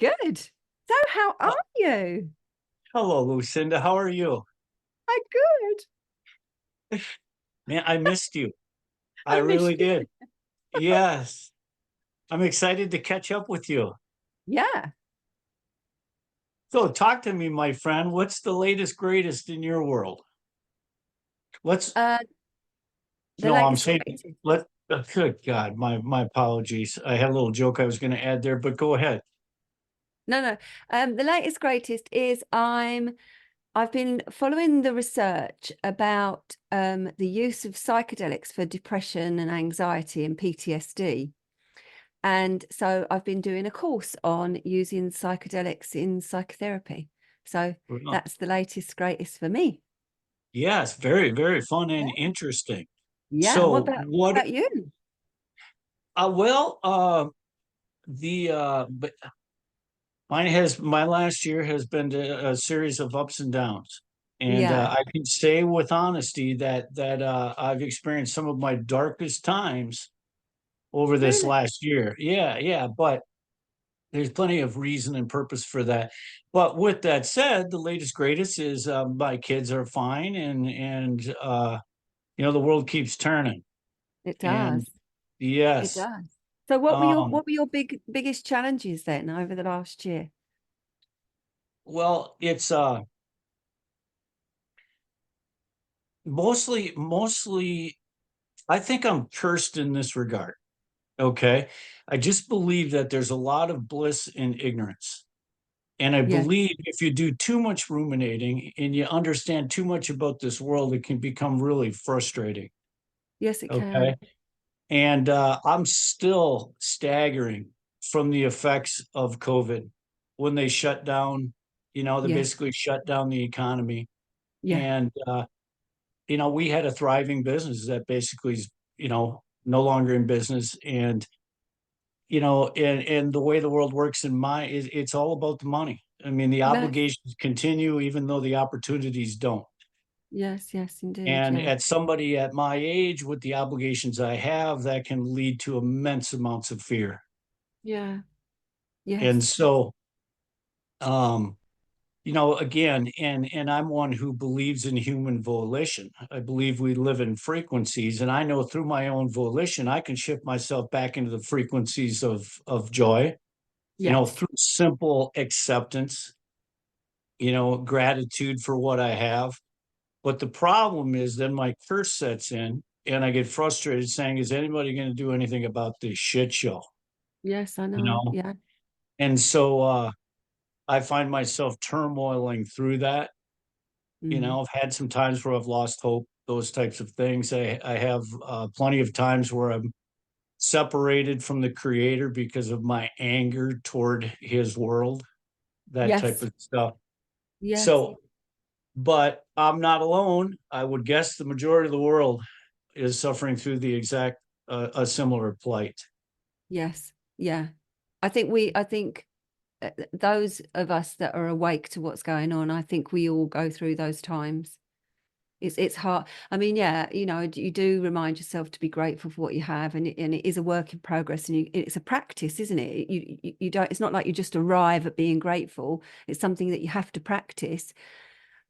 Good. So how Uh, are you? Hello, Lucinda. How are you? I'm good. Man, I missed you. I I miss really you. did. Yes. I'm excited to catch up with you. Yeah. So, talk to me, my friend. What's the latest, greatest in your world? Let's, Uh, the no, I'm latest saying, greatest. good God, my apologies. I had a little joke I was going to add there, but go ahead. No, no. The latest greatest is I've been following the research about the use of psychedelics for depression and anxiety and PTSD. And so I've been doing a course on using psychedelics in psychotherapy. So Well, that's the latest greatest for me. yes, very, very fun and Yeah. interesting. Yeah. So, What what, about you? well, but my last year has been a series of ups and downs. And Yeah. I can say with honesty that I've experienced some of my darkest times over this Really? last year. Yeah, yeah, but there's plenty of reason and purpose for that. But with that said, the latest greatest is my kids are fine, and the world keeps turning. It And does. It yes, does. So um, what were your biggest challenges then over the last year? well, it's mostly I think I'm cursed in this regard. Okay. I just believe that there's a lot of bliss in ignorance. And I Yes. believe if you do too much ruminating and you understand too much about this world, it can become really frustrating. Yes, it Okay. can. And I'm still staggering from the effects of COVID when they shut down, they Yeah. basically shut down the economy. Yeah. And, we had a thriving business that basically is, no longer in business. And the way the world works it's all about the money. I mean, the Yes. obligations continue even though the opportunities don't. Yes, yes, indeed. And Yeah. at somebody at my age with the obligations I have, that can lead to immense amounts of fear. Yeah. And Yes. so, um, again, and I'm one who believes in human volition. I believe we live in frequencies, and I know through my own volition, I can shift myself back into the frequencies of joy, Yes. through simple acceptance, gratitude for what I have. But the problem is then my curse sets in and I get frustrated saying, is anybody going to do anything about this shit show? Yes, I You know. know? Yeah. And so I find myself turmoiling through that. Mm. I've had some times where I've lost hope, those types of things. I have plenty of times where I'm separated from the creator because of my anger toward his world, that type Yes. of stuff. Yes. So, but I'm not alone. I would guess the majority of the world is suffering through the exact a similar plight. Yes. Yeah. I think those of us that are awake to what's going on, I think we all go through those times. It's hard. I mean, yeah, you do remind yourself to be grateful for what you have, and it is a work in progress, and it's a practice, isn't it? You don't. It's not like you just arrive at being grateful. It's something that you have to practice.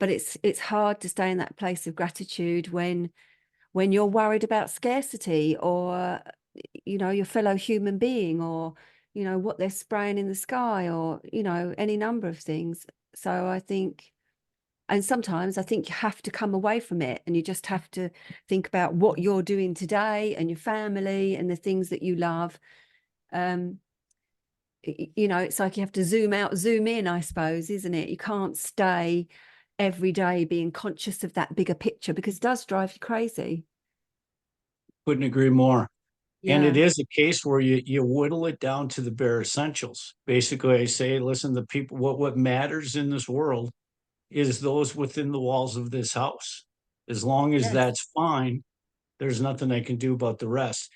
But it's hard to stay in that place of gratitude when you're worried about scarcity, or your fellow human being, or what they're spraying in the sky, or any number of things. So I think, and sometimes I think you have to come away from it, and you just have to think about what you're doing today and your family and the things that you love. um it's like you have to zoom out, zoom in, I suppose, isn't it? You can't stay every day being conscious of that bigger picture, because it does drive you crazy. Couldn't agree more. And it Yeah. is a case where you whittle it down to the bare essentials. Basically, I say, listen, the people, what matters in this world is those within the walls of this house. As long as Yes. that's fine, there's nothing I can do about the rest.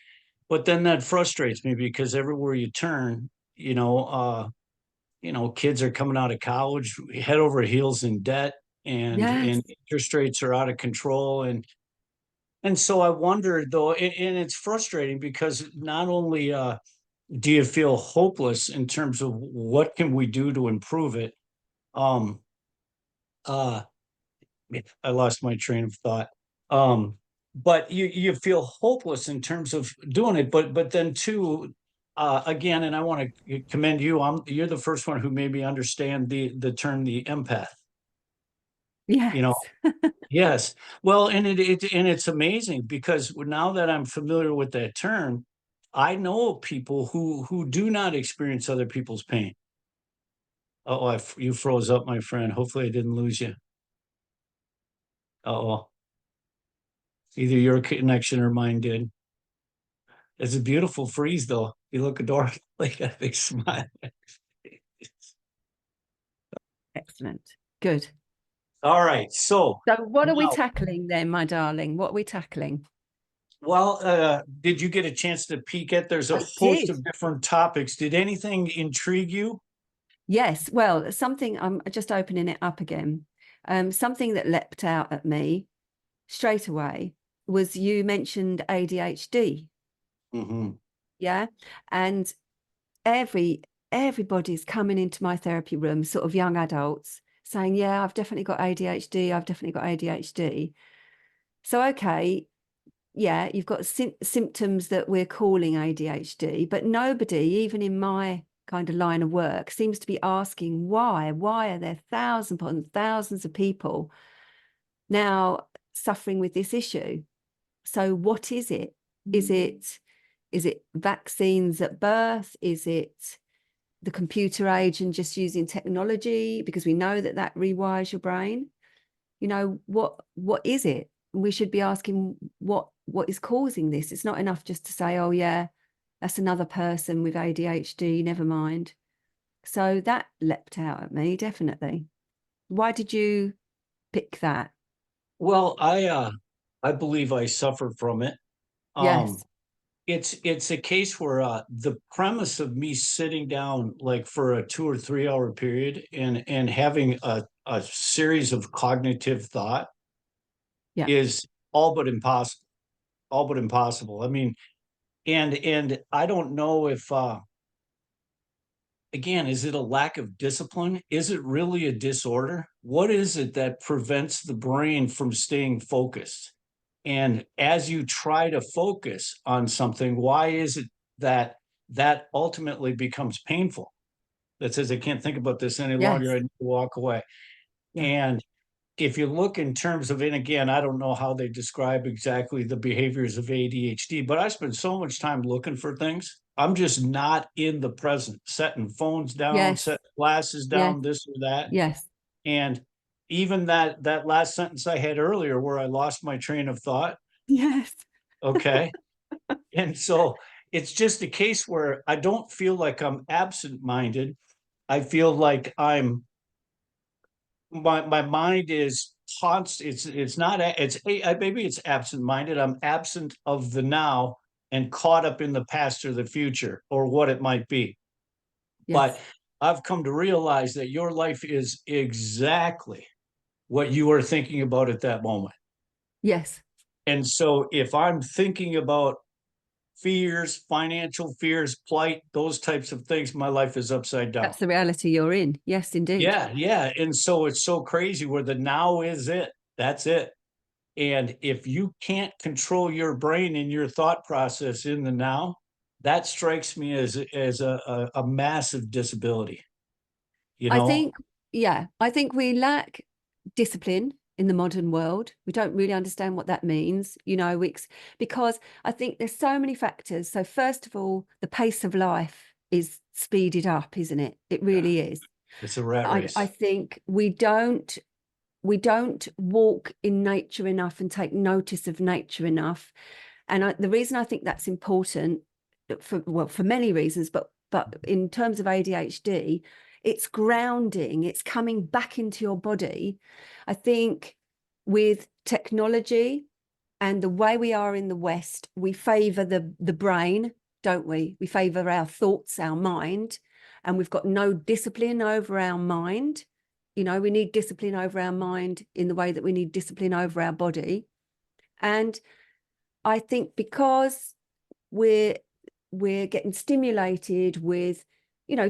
But then that frustrates me because everywhere you turn, kids are coming out of college head over heels in debt, and Yes. interest rates are out of control. And so I wonder though, and it's frustrating because not only do you feel hopeless in terms of what can we do to improve it? Um, uh, I lost my train of thought. But you feel hopeless in terms of doing it, but then too, again, and I want to commend you. You're the first one who made me understand the term the empath. You know, Yes. yes. Well, and it's amazing because now that I'm familiar with that term, I know people who do not experience other people's pain. Oh, you froze up, my friend. Hopefully, I didn't lose you. Oh, either your connection or mine did. It's a beautiful freeze, though. You look adorable. Like a big smile. Excellent. Good. All right. So So what are we now, tackling then, my darling? What are we tackling? well, did you get a chance to peek at? There's a I host did. of different topics. Did anything intrigue you? Yes. Well, something, I'm just opening it up again. Something that leapt out at me straight away was you mentioned ADHD. Hmm. Yeah. And every everybody's coming into my therapy room, sort of young adults, saying, yeah, I've definitely got ADHD. I've definitely got ADHD. So, okay, yeah, you've got symptoms that we're calling ADHD, but nobody, even in my kind of line of work, seems to be asking why. Why are there thousands upon thousands of people now suffering with this issue? So what is it? Is it vaccines at birth? Is it the computer age and just using technology? Because we know that that rewires your brain. What is it? We should be asking what is causing this. It's not enough just to say, oh yeah, that's another person with ADHD, never mind. So that leapt out at me, definitely. Why did you pick that? Well, I believe I suffer from it. Um, Yes. it's a case where the premise of me sitting down like for a 2 or 3 hour period and having a series of cognitive thought Yeah. is all but impossible. All but impossible. I mean, and I don't know if again, is it a lack of discipline? Is it really a disorder? What is it that prevents the brain from staying focused? And as you try to focus on something, why is it that that ultimately becomes painful? That says, I can't think about this any longer. Yes. I need to walk away. Yeah. And if you look in terms of, and again, I don't know how they describe exactly the behaviors of ADHD, but I spend so much time looking for things. I'm just not in the present, setting phones down, Yes. setting glasses Yes. down, this or that. Yes. And even that last sentence I had earlier where I lost my train of thought. Yes. Okay. And so it's just a case where I don't feel like I'm absent-minded. I feel like my mind is constant. It's not it's maybe it's absent-minded. I'm absent of the now and caught up in the past or the future or what it might be. But Yes. I've come to realize that your life is exactly what you are thinking about at that moment. Yes. And so if I'm thinking about fears, financial fears, plight, those types of things, my life is upside down. That's the reality you're in. Yes, indeed. Yeah, yeah. And so it's so crazy where the now is it. That's it. And if you can't control your brain and your thought process in the now, that strikes me as a massive disability, you I know? think, yeah, I think we lack discipline in the modern world. We don't really understand what that means, because I think there's so many factors. So first of all, the pace of life is speeded up, isn't it? It Yeah, really is. it's a rat I race. think we don't walk in nature enough and take notice of nature enough. And the reason I think that's important for many reasons, but in terms of ADHD, it's grounding, it's coming back into your body. I think with technology and the way we are in the West, we favor the brain, don't we? We favor our thoughts, our mind, and we've got no discipline over our mind. We need discipline over our mind in the way that we need discipline over our body. And I think because we're we're getting stimulated with,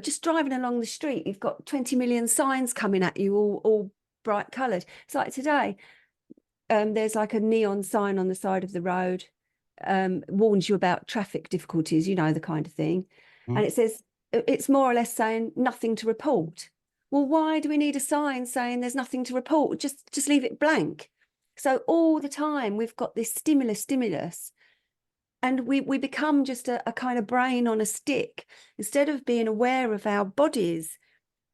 just driving along the street. You've got 20 million signs coming at you, all bright coloured. It's like today, there's like a neon sign on the side of the road, warns you about traffic difficulties, the kind of thing. Mhm. And it says, it's more or less saying nothing to report. Well, why do we need a sign saying there's nothing to report? Just leave it blank. So all the time we've got this stimulus, and we become just a kind of brain on a stick instead of being aware of our bodies.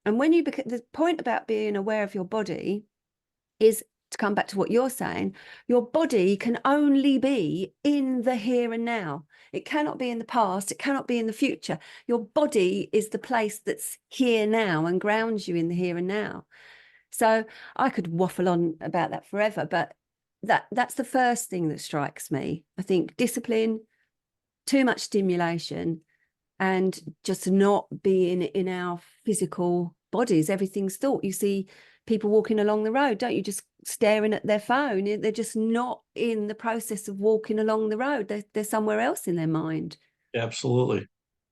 And when the point about being aware of your body is, to come back to what you're saying, your body can only be in the here and now. It cannot be in the past. It cannot be in the future. Your body is the place that's here now and grounds you in the here and now. So I could waffle on about that forever, but that's the first thing that strikes me. I think discipline, too much stimulation, and just not being in our physical bodies. Everything's thought. You see people walking along the road, don't you, just staring at their phone? They're just not in the process of walking along the road. They're somewhere else in their mind. Absolutely.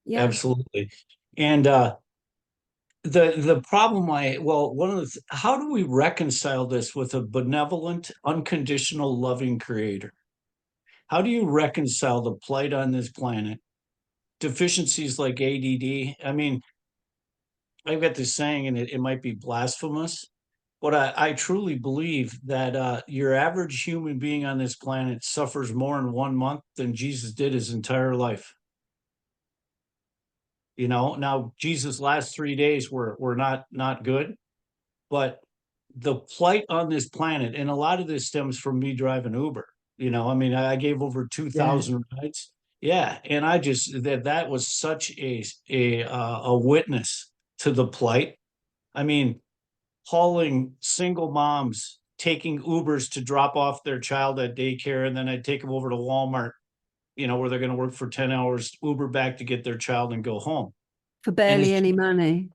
Yeah. Absolutely. And the problem one of how do we reconcile this with a benevolent, unconditional, loving creator? How do you reconcile the plight on this planet, deficiencies like ADD? I mean, I've got this saying, and it might be blasphemous, but I truly believe that your average human being on this planet suffers more in 1 month than Jesus did his entire life. Now Jesus' last 3 days were not good, but the plight on this planet, and a lot of this stems from me driving Uber. I mean, I gave over Yeah. 2,000 rides. Yeah, and I just that was such a witness to the plight. I mean, hauling single moms, taking Ubers to drop off their child at daycare, and then I'd take them over to Walmart, where they're going to work for 10 hours, Uber back to get their child and go home. For And barely it's any money.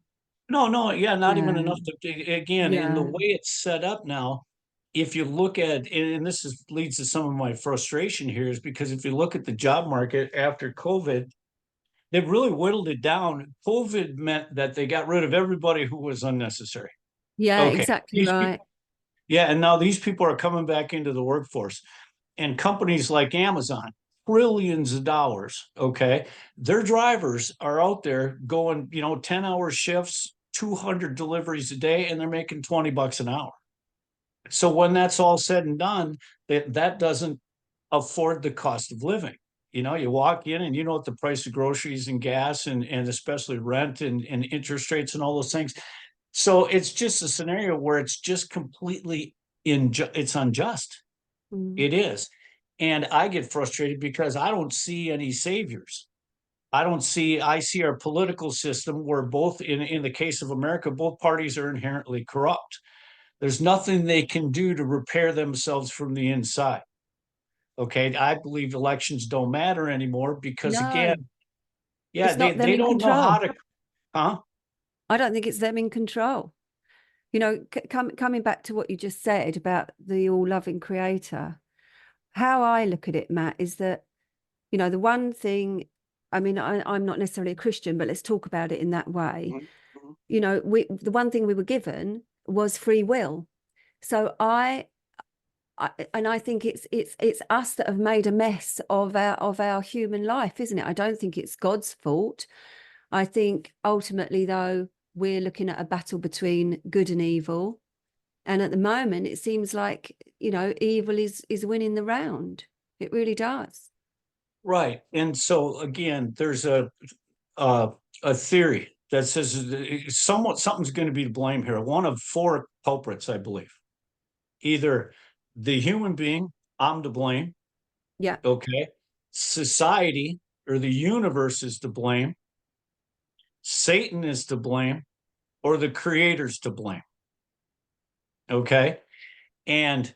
no, yeah, not even Yeah. enough again, in the Yeah. way it's set up now, if you look at, and this leads to some of my frustration here, is because if you look at the job market after COVID, they've really whittled it down. COVID meant that they got rid of everybody who was unnecessary. Yeah, Okay. exactly These right. people, yeah, and now these people are coming back into the workforce. And companies like Amazon, trillions of dollars, okay, their drivers are out there going, 10-hour shifts, 200 deliveries a day, and they're making $20 an hour. So when that's all said and done, that doesn't afford the cost of living. You walk in and you know what the price of groceries and gas and especially rent and interest rates and all those things. So it's just a scenario where it's just completely it's unjust. Mm. It is. And I get frustrated because I don't see any saviors. I see our political system where both, in the case of America, both parties are inherently corrupt. There's nothing they can do to repair themselves from the inside. Okay. I believe elections don't matter anymore because, again, No, yeah, it's they, not them they in don't know how control. to, huh? I don't think it's them in control. Coming back to what you just said about the all-loving creator, how I look at it, Matt, is that, the one thing, I mean, I'm not necessarily a Christian, but let's talk about it in that way. Mhm. The one thing we were given was free will. So I think it's us that have made a mess of our human life, isn't it? I don't think it's God's fault. I think ultimately, though, we're looking at a battle between good and evil. And at the moment, it seems like, evil is winning the round. It really does. Right. And so again, there's uh, a theory that says something's going to be to blame here. One of four culprits, I believe. Either the human being, I'm to blame, Yeah. okay? Society or the universe is to blame, Satan is to blame, or the creator's to blame, okay? And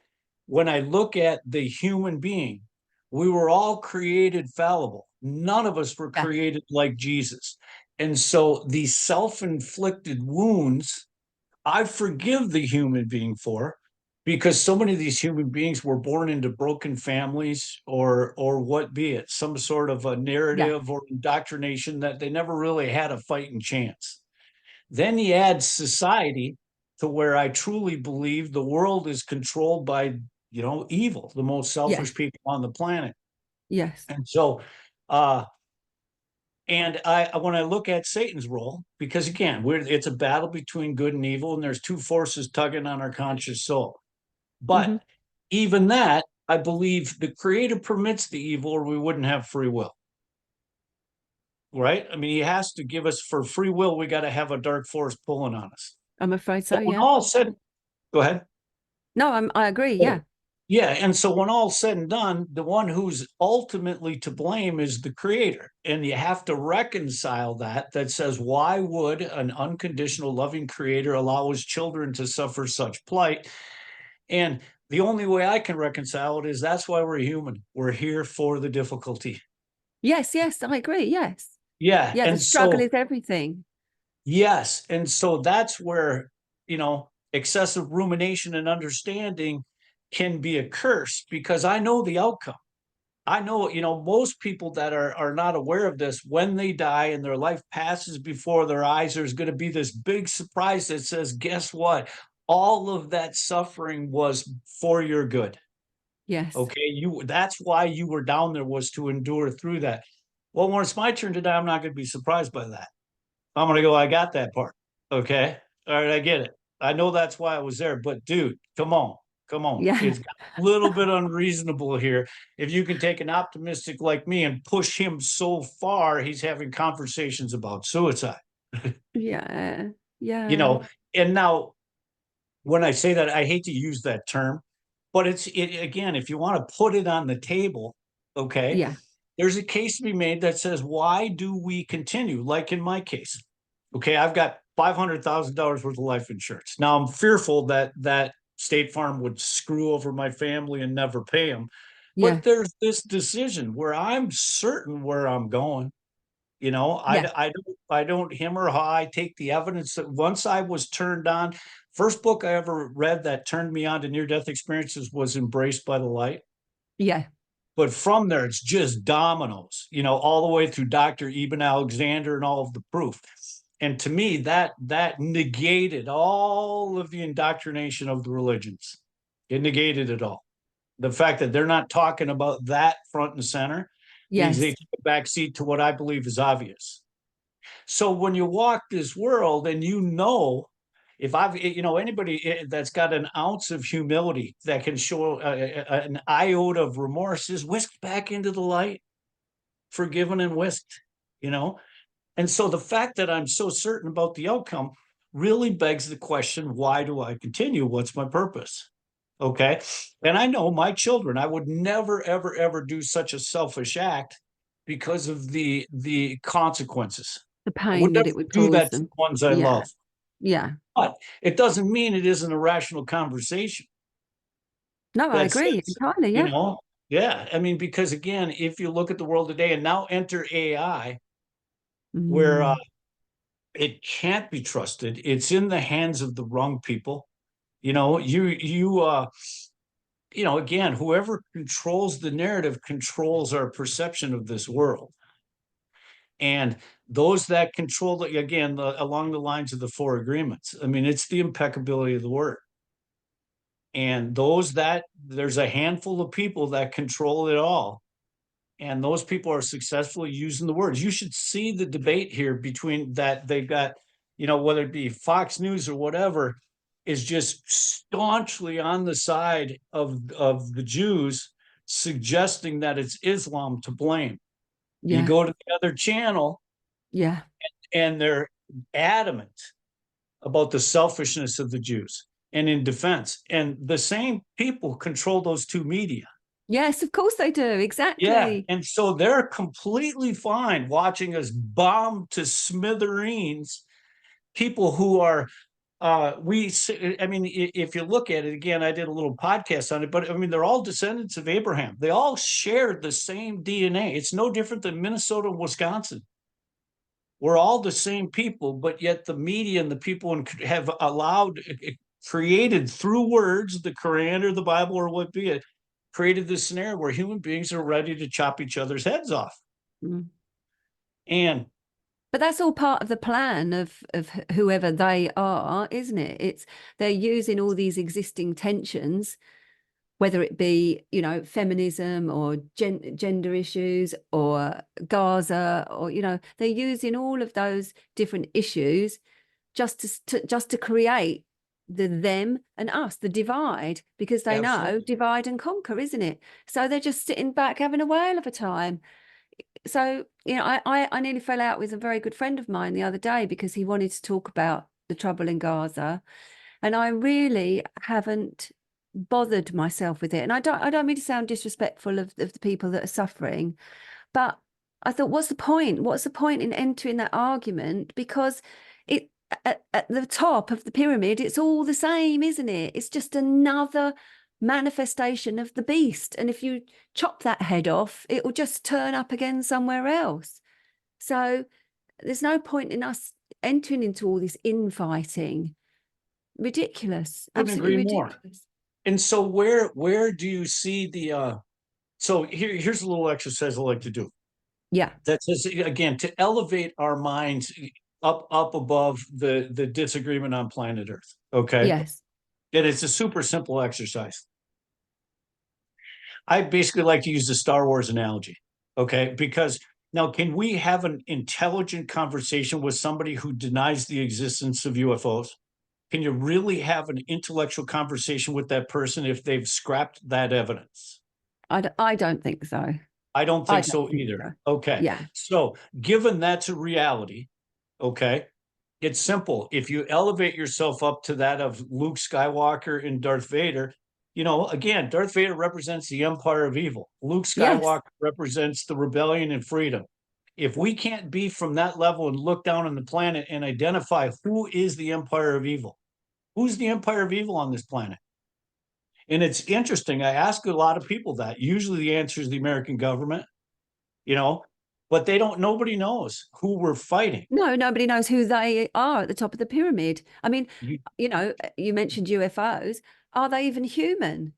when I look at the human being, we were all created fallible. None of us were Yeah. created like Jesus. And so these self inflicted wounds, I forgive the human being for, because so many of these human beings were born into broken families, or what be it, some sort of a Yeah. narrative or indoctrination that they never really had a fighting chance. Then you add society to where I truly believe the world is controlled by, evil, the most selfish Yes. people on the planet. Yes. And so, uh, and when I look at Satan's role, because again, it's a battle between good and evil, and there's two forces tugging on our conscious soul. Hmm. But even that, I believe the creator permits the evil, or we wouldn't have free will. Right? I mean, he has to give us, for free will, we got to have a dark force pulling on us. I'm afraid so. But when Yeah. all said, go ahead. No, I agree. Oh, Yeah. yeah. And so when all's said and done, the one who's ultimately to blame is the creator. And you have to reconcile that says, why would an unconditional loving creator allow his children to suffer such plight? And the only way I can reconcile it is that's why we're human. We're here for the difficulty. Yes. Yes. I agree. Yes. Yeah. Yeah. The And struggle so, is everything. yes. And so that's where, excessive rumination and understanding can be a curse, because I know the outcome. I know, most people that are not aware of this, when they die and their life passes before their eyes, there's going to be this big surprise that says, guess what? All of that suffering was for your good. Yes. Okay. That's why you were down there, was to endure through that. Well, when it's my turn to die, I'm not going to be surprised by that. I'm gonna go, I got that part. Okay. All right, I get it. I know that's why I was there, but dude, come on. Come on. Yeah. It's got a little bit unreasonable here. If you can take an optimistic like me and push him so far, he's having conversations about suicide. Yeah. You Yeah. know, and now when I say that, I hate to use that term, but it again, if you want to put it on the table, okay, Yeah. there's a case to be made that says, why do we continue? Like in my case, okay, I've got $500,000 worth of life insurance. Now I'm fearful that State Farm would screw over my family and never pay them. Yeah. But there's this decision where I'm certain where I'm going. Yeah. I don't him or ha. I take the evidence that once I was turned on. First book I ever read that turned me on to near death experiences was Embraced by the Light. Yeah. But from there, it's just dominoes, all the way through Dr. Eben Alexander and all of the proof. And to me, that negated all of the indoctrination of the religions. It negated it all. The fact that they're not talking about that front and center means they Yes. take a back seat to what I believe is obvious. So when you walk this world and if I've, anybody that's got an ounce of humility that can show an iota of remorse is whisked back into the light, forgiven and whisked, you know? And so the fact that I'm so certain about the outcome really begs the question, why do I continue? What's my purpose? Okay. And I know my children, I would never, ever, ever do such a selfish act because of the consequences. The I would pain that never it would do cause that to them. the ones I Yeah. love. Yeah. But it doesn't mean it isn't a rational conversation No, I that agree says, entirely. you Yeah. know, yeah. I mean, because again, if you look at the world today and now enter AI, where Mm. it can't be trusted, it's in the hands of the wrong people. You again, whoever controls the narrative controls our perception of this world. And those that control it, again, along the lines of the four agreements, I mean, it's the impeccability of the word. And there's a handful of people that control it all. And those people are successfully using the words. You should see the debate here between that they've got, whether it be Fox News or whatever, is just staunchly on the side of the Jews, suggesting that it's Islam to blame. You Yeah. go to the other channel Yeah. and they're adamant about the selfishness of the Jews and in defense. And the same people control those two media. Yes, of course they do. Yeah. Exactly. And so they're completely fine watching us bomb to smithereens people who are I mean, if you look at it again, I did a little podcast on it, but I mean, they're all descendants of Abraham. They all shared the same DNA. It's no different than Minnesota and Wisconsin. We're all the same people, but yet the media and the people have allowed created through words, the Quran or the Bible or what be it, created this scenario where human beings are ready to chop each other's heads off. Mm. And But that's all part of the plan of whoever they are, isn't it? It's they're using all these existing tensions, whether it be, you know, feminism or gender issues or Gaza, or, you know, they're using all of those different issues just to create the them and us, the divide, because they know absolutely. divide and conquer, isn't it? So they're just sitting back having a whale of a time. So, you know, I nearly fell out with a very good friend of mine the other day because he wanted to talk about the trouble in Gaza, and I really haven't bothered myself with it. And I don't mean to sound disrespectful of the people that are suffering, but I thought, what's the point? What's the point in entering that argument? Because it at the top of the pyramid, it's all the same, isn't it? It's just another manifestation of the beast. And if you chop that head off, it will just turn up again somewhere else. So there's no point in us entering into all this infighting. Ridiculous, Couldn't absolutely agree more. ridiculous. And so where do you see the so here's a little exercise I like to do. Yeah. That says again to elevate our minds up above the disagreement on planet Earth. Okay. Yes. And it's a super simple exercise. I basically like to use the Star Wars analogy. Okay. Because now, can we have an intelligent conversation with somebody who denies the existence of UFOs? Can you really have an intellectual conversation with that person if they've scrapped that evidence? I don't think so. I don't I think don't so think either. so. Okay. Yeah. So, given that's a reality, okay, it's simple. If you elevate yourself up to that of Luke Skywalker and Darth Vader, you know, again, Darth Vader represents the empire of evil. Luke Yes. Skywalker represents the rebellion and freedom. If we can't be from that level and look down on the planet and identify who is the empire of evil, who's the empire of evil on this planet? And it's interesting. I ask a lot of people that. Usually the answer is the American government, you know, but they don't, nobody knows who we're fighting. No, nobody knows who they are at the top of the pyramid. I mean, You, you know, you mentioned UFOs. Are they even human?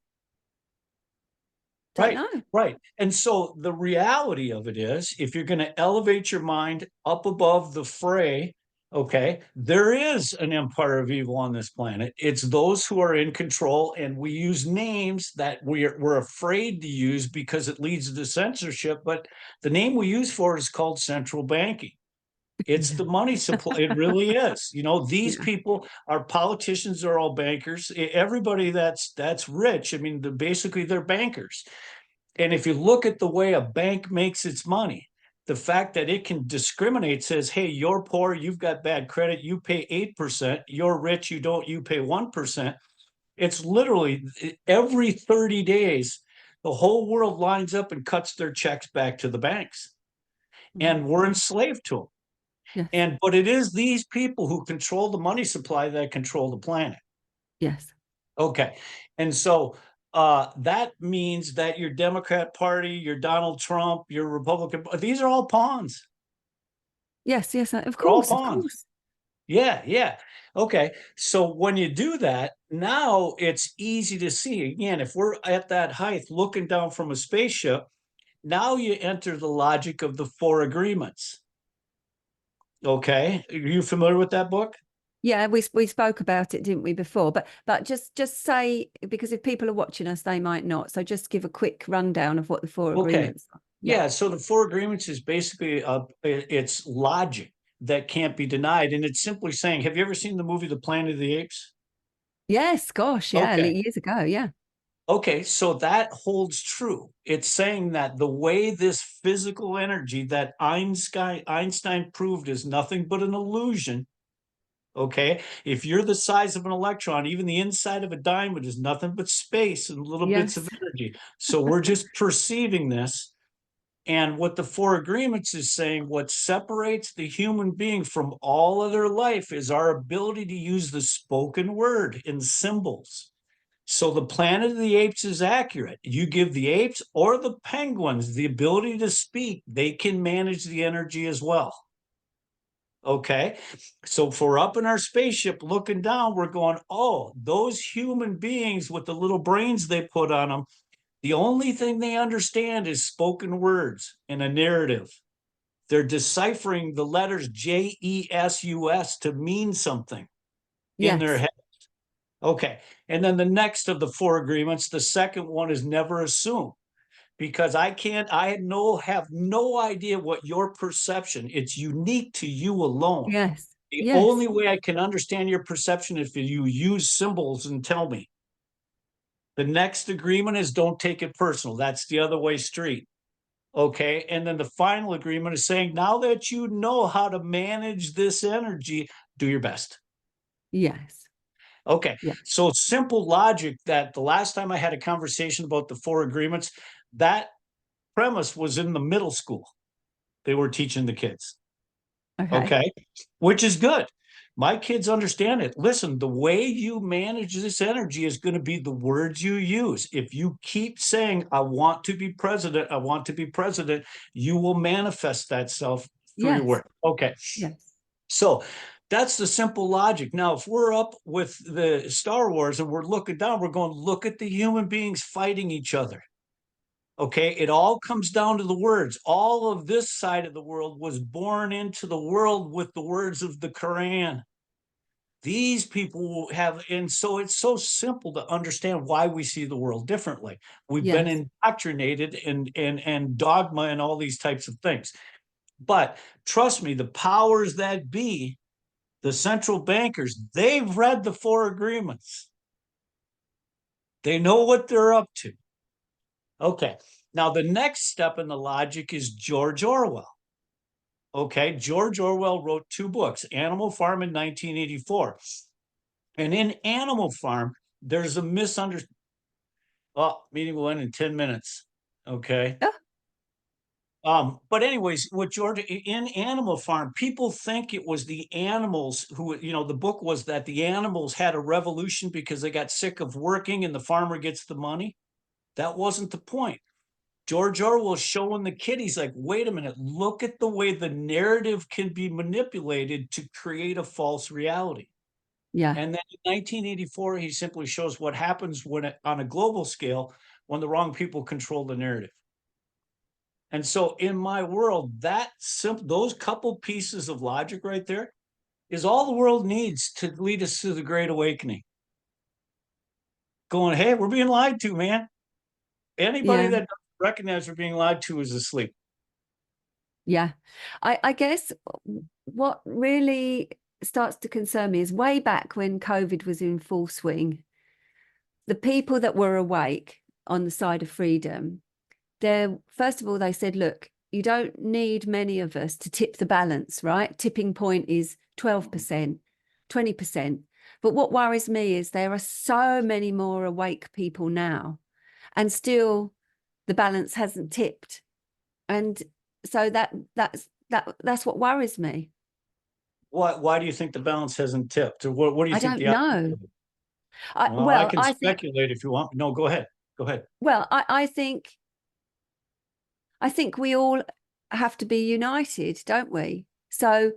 Don't right, know. right. And so the reality of it is, if you're going to elevate your mind up above the fray, okay, there is an empire of evil on this planet. It's those who are in control, and we use names that we're afraid to use because it leads to censorship. But the name we use for it is called central banking. It's Yeah. the money supply. It really is. You know, these Yeah. people are politicians, are all bankers. Everybody that's rich, I mean, basically they're bankers. And if you look at the way a bank makes its money, the fact that it can discriminate says, hey, you're poor, you've got bad credit, you pay 8%, you're rich, you don't, you pay 1%. It's literally every 30 days, the whole world lines up and cuts their checks back to the banks. Mm. And we're enslaved to them. Yes. And but it is these people who control the money supply that control the planet. Yes. Okay. And so that means that your Democrat Party, your Donald Trump, your Republican, these are all pawns. Yes. Yes. Of They're all course. Of pawns. course. Yeah, yeah. Okay. So when you do that, now it's easy to see. Again, if we're at that height looking down from a spaceship, now you enter the logic of the four agreements. Okay. Are you familiar with that book? Yeah, we spoke about it, didn't we, before? But just say, because if people are watching us, they might not. So just give a quick rundown of what the four Okay. agreements are. Yeah. Yeah. So the four agreements is basically it's logic that can't be denied. And it's simply saying, have you ever seen the movie The Planet of the Apes? Yes. Gosh. Yeah. Okay. Years ago. Yeah. Okay, so that holds true. It's saying that the way this physical energy that Einstein proved is nothing but an illusion. Okay, if you're the size of an electron, even the inside of a diamond is nothing but space and little bits of Yes. energy. So we're just perceiving this. And what the Four Agreements is saying, what separates the human being from all other life is our ability to use the spoken word in symbols. So the Planet of the Apes is accurate. You give the apes or the penguins the ability to speak, they can manage the energy as well. Okay. So if we're up in our spaceship looking down, we're going, oh, those human beings with the little brains they put on them, the only thing they understand is spoken words and a narrative. They're deciphering the letters JESUS to mean something in their Yes. head. Okay. And then the next of the four agreements, the second one is never assume, because have no idea what your perception, it's unique to you alone. Yes. The only Yes. way I can understand your perception is if you use symbols and tell me. The next agreement is don't take it personal. That's the other way street. Okay. And then the final agreement is saying, now that you know how to manage this energy, do your best. Yes. Okay. Yeah. So simple logic that the last time I had a conversation about the four agreements, that premise was in the middle school. They were teaching the kids. Okay. Okay. Which is good. My kids understand it. Listen, the way you manage this energy is going to be the words you use. If you keep saying, I want to be president, I want to be president, you will manifest that self through your Yes. work. Okay. Yes. So that's the simple logic. Now, if we're up with the Star Wars and we're looking down, we're going, look at the human beings fighting each other. Okay, it all comes down to the words. All of this side of the world was born into the world with the words of the Quran. These people have, and so it's so simple to understand why we see the world differently. We've been Yes. indoctrinated and dogma and all these types of things. But trust me, the powers that be, the central bankers, they've read the four agreements. They know what they're up to. Okay. Now, the next step in the logic is George Orwell. Okay. George Orwell wrote two books, Animal Farm in 1984. And in Animal Farm, there's a misunderstanding. Oh, meeting will end in 10 minutes. Okay. Oh, But anyways, what George in Animal Farm, people think it was the animals who, the book was that the animals had a revolution because they got sick of working and the farmer gets the money. That wasn't the point. George Orwell's showing the kid, he's like, wait a minute, look at the way the narrative can be manipulated to create a false reality. yeah. And then in 1984, he simply shows what happens on a global scale, when the wrong people control the narrative. And so in my world, those couple pieces of logic right there is all the world needs to lead us to the Great Awakening. Going, hey, we're being lied to, man. Anybody Yeah. that doesn't recognize we're being lied to is asleep. Yeah. I guess what really starts to concern me is way back when COVID was in full swing, the people that were awake on the side of freedom, first of all, they said, look, you don't need many of us to tip the balance, right? Tipping point is 12%, 20%. But what worries me is there are so many more awake people now, and still the balance hasn't tipped. And so that's what worries me. Why do you think the balance hasn't tipped? Or what do you I think don't the outcome know. is? Well, I can I think, speculate if you want. No, go ahead. Go ahead. well, I think we all have to be united, don't we? So,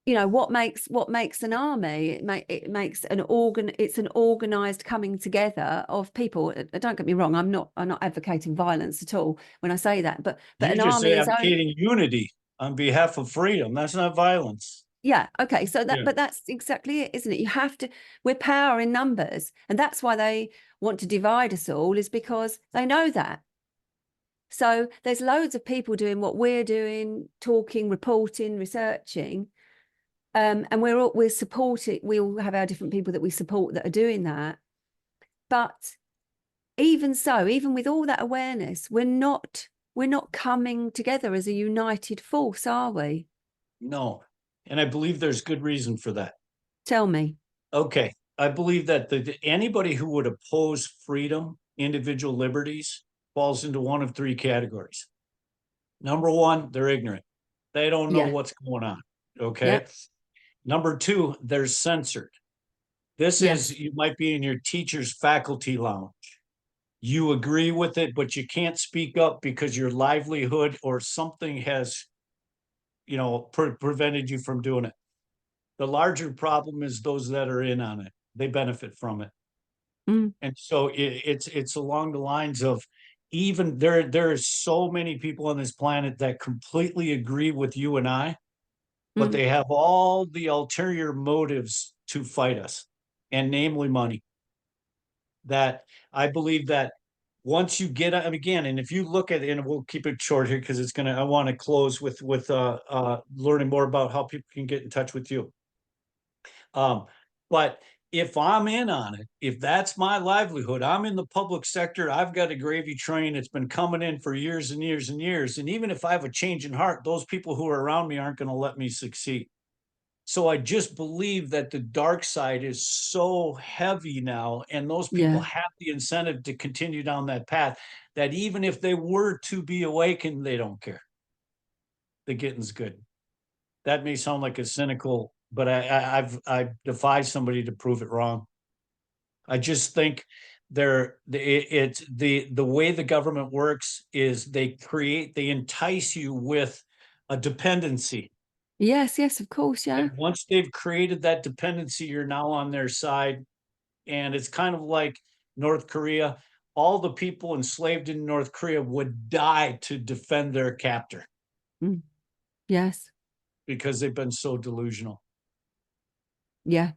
what makes an army? It makes it's an organized coming together of people. Don't get me wrong, I'm not advocating violence at all when I say that, but You're an just army is only, advocating unity on behalf of freedom. That's not violence. yeah, okay. So Yeah. but that's exactly it, isn't it? We're power in numbers, and that's why they want to divide us all, is because they know that. So there's loads of people doing what we're doing, talking, reporting, researching, and we're supporting. We all have our different people that we support that are doing that. But even so, even with all that awareness, we're not coming together as a united force, are we? No. And I believe there's good reason for that. Tell me. Okay. I believe that anybody who would oppose freedom, individual liberties, falls into one of three categories. Number one, they're ignorant. They don't know Yeah. what's going on. Yeah. Okay. Number two, they're censored. This Yes. is, you might be in your teacher's faculty lounge. You agree with it, but you can't speak up because your livelihood or something has prevented you from doing it. The larger problem is those that are in on it. They benefit from it. Mm, And so it's along the lines of, even there are so many people on this planet that completely agree with you and I, but mm. they have all the ulterior motives to fight us, and namely money. That I believe that once you get, and again, and if you look at it, and we'll keep it short here because I want to close with learning more about how people can get in touch with you. But if I'm in on it, if that's my livelihood, I'm in the public sector, I've got a gravy train, it's been coming in for years and years and years. And even if I have a change in heart, those people who are around me aren't going to let me succeed. So I just believe that the dark side is so heavy now, and those people Yeah. have the incentive to continue down that path, that even if they were to be awakened, they don't care. The getting's good. That may sound like a cynical, but I defy somebody to prove it wrong. I just think it's the way the government works is they entice you with a dependency. Yes, yes, of course, yeah. And once they've created that dependency, you're now on their side. And it's kind of like North Korea. All the people enslaved in North Korea would die to defend their captor Mm, yes. because they've been so delusional. Yeah.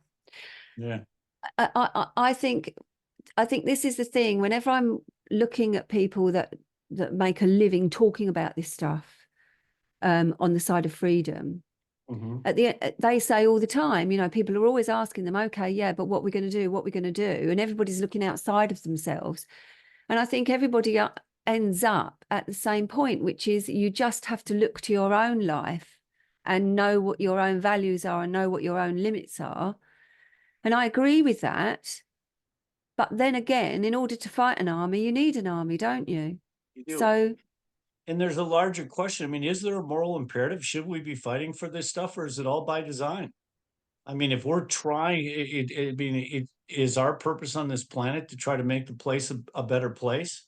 Yeah. I think this is the thing. Whenever I'm looking at people that make a living talking about this stuff, on the side of freedom, Mm-hmm. at the they say all the time, people are always asking them, okay, yeah, but what we're going to do, what we're going to do, and everybody's looking outside of themselves. And I think everybody ends up at the same point, which is you just have to look to your own life and know what your own values are and know what your own limits are. And I agree with that. But then again, in order to fight an army, you need an army, don't you? You do. So, And there's a larger question. I mean, is there a moral imperative? Should we be fighting for this stuff, or is it all by design? I mean, if we're trying, it is our purpose on this planet to try to make the place a better place.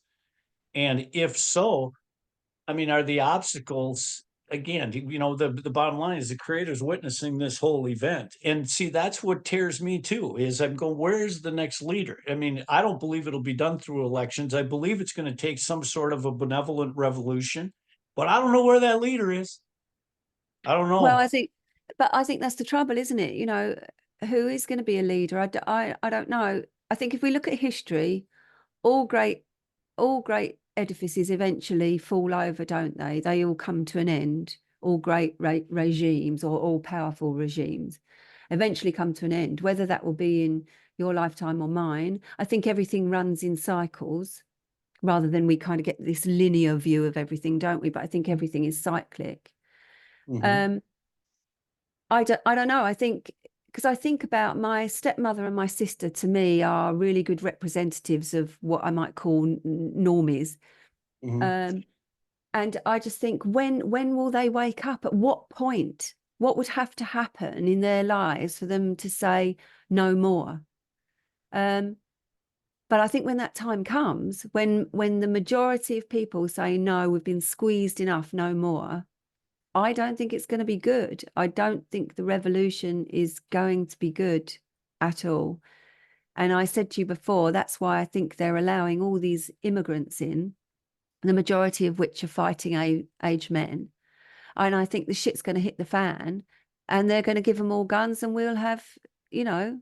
And if so, I mean, are the obstacles, again, the bottom line is the creator's witnessing this whole event. And see, that's what tears me too, is I'm going, where's the next leader? I mean, I don't believe it'll be done through elections. I believe it's going to take some sort of a benevolent revolution, but I don't know where that leader is. I don't well, know. I think that's the trouble, isn't it? Who is going to be a leader? I don't know. I think if we look at history, all great, all great edifices eventually fall over, don't they? They all come to an end. All great regimes or all powerful regimes eventually come to an end, whether that will be in your lifetime or mine. I think everything runs in cycles rather than we kind of get this linear view of everything, don't we? But I think everything is cyclic. Mhm. Um, I don't know. I think because I think about my stepmother and my sister, to me, are really good representatives of what I might call normies. Mhm. Um, and I just think, when will they wake up? At what point? What would have to happen in their lives for them to say no more? Um, but I think when that time comes, when the majority of people say no, we've been squeezed enough, no more, I don't think it's going to be good. I don't think the revolution is going to be good at all. And I said to you before, that's why I think they're allowing all these immigrants in, the majority of which are fighting age men. And I think the shit's going to hit the fan, and they're going to give them all guns, and you know,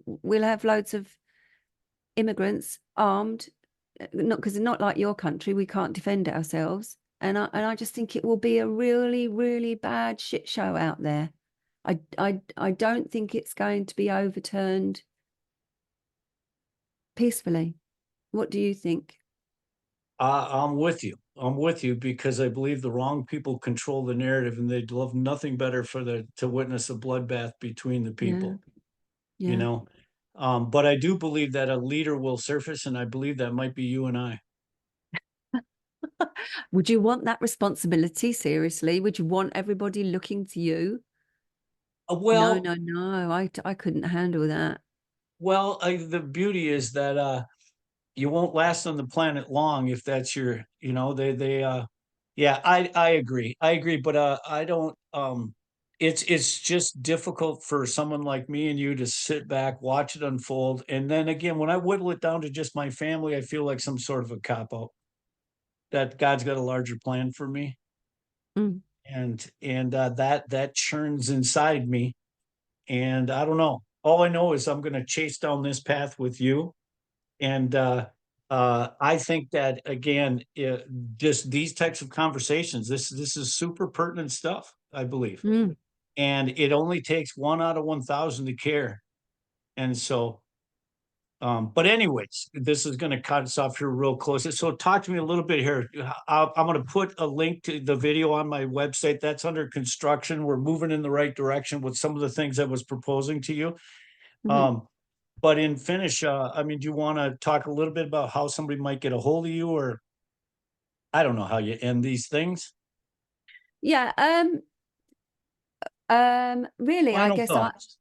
we'll have loads of immigrants armed, not because it's not like your country, we can't defend ourselves. And I just think it will be a really, really bad shit show out there. I don't think it's going to be overturned peacefully. What do you think? I'm with you. I'm with you because I believe the wrong people control the narrative, and they'd love nothing better to witness a bloodbath between the Yeah, people, you yeah. know. But I do believe that a leader will surface, and I believe that might be you and I. Would you want that responsibility seriously? Would you want everybody looking to you? No, Well, no, no. I couldn't handle that. the beauty is that you won't last on the planet long if that's your, Yeah, I agree. I agree, but I don't it's just difficult for someone like me and you to sit back, watch it unfold. And then again, when I whittle it down to just my family, I feel like some sort of a cop out that God's got a larger plan for me. Mm, And that churns inside me. And I don't know. All I know is I'm gonna chase down this path with you. And I think that again, just these types of conversations, this is super pertinent stuff, I believe. mm. And it only takes 1 out of 1,000 to care. And so, but anyways, this is going to cut us off here real close. So talk to me a little bit here. I'm going to put a link to the video on my website. That's under construction. We're moving in the right direction with some of the things I was proposing to you. Mhm. Um, but in finish, I mean, do you want to talk a little bit about how somebody might get a hold of you, or I don't know how you end these things? Yeah, really, I Final guess thoughts.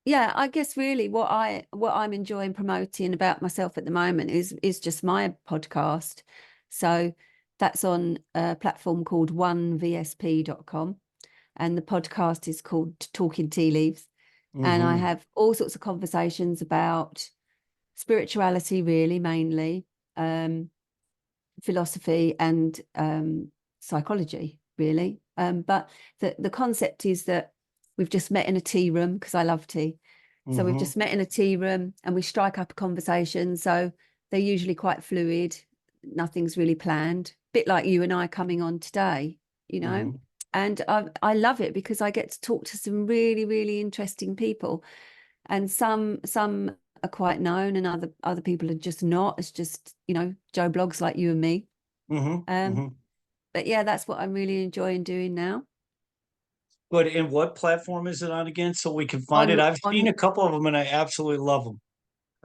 I guess really what I'm enjoying promoting about myself at the moment is just my podcast. So that's on a platform called onevsp.com, and the podcast is called Talking Tea Leaves. And I Mm-hmm. have all sorts of conversations about spirituality, really, mainly, um, philosophy and psychology, really. But the concept is that we've just met in a tea room, because I love tea. So we've Mm-hmm. just met in a tea room and we strike up a conversation. So they're usually quite fluid. Nothing's really planned. Bit like you and I coming on today, you know. Mm-hmm. And I love it because I get to talk to some really, really interesting people. And some are quite known and other people are just not. It's just, Joe blogs like you and me. Mm-hmm. Um, Mm-hmm. but yeah, that's what I'm really enjoying doing now. But in what platform is it on again, so we can find it? On I've seen on a couple of them and I absolutely love them.